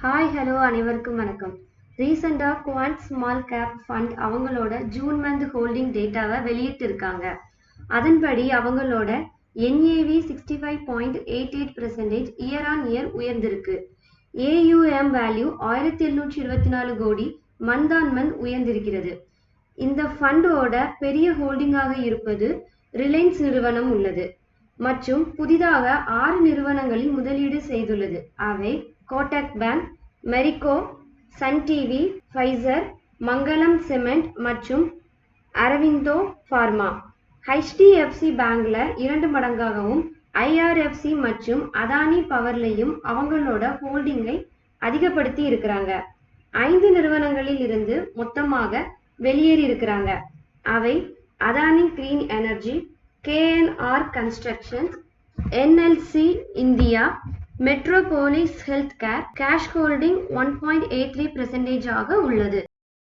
Hi hello அனைவருக்கும் வணக்கம். ரீசெண்டாக குவாண்ட் ஸ்மால் கேப் ஃபண்ட் அவங்களோட ஜூன் மந்த் ஹோல்டிங் டேட்டாவை வெளியிட்டிருக்காங்க. அதன்படி அவங்களோட NAV 65.88% இயர் ஆன் இயர் உயர்ந்திருக்கு. AUM value 1724 crore month on month உயர்ந்திருக்கிறது. இந்த ஃபண்டோட பெரிய ஹோல்டிங்காக இருப்பது ரிலையன்ஸ் நிறுவனம் உள்ளது மற்றும் புதிதாக 6 நிறுவனங்களில் முதலீடு செய்துள்ளது. அவை Kotak bank, Marico, Sun TV, Pfizer, Mangalam cement மற்றும் அரவிந்தோ பார்மா. HDFC பேங்க்ல 2 மடங்காகவும், IRFC மற்றும் அதானி பவர்லையும் அவங்களோட ஹோல்டிங்கை அதிகப்படுத்தி இருக்கிறாங்க. 5 நிறுவனங்களில் இருந்து மொத்தமாக வெளியேறி இருக்கிறாங்க. அவை Adani green energy, KNR constructions, NLC India, Metropolis health care. Cash holding 1.83% ஆக உள்ளது.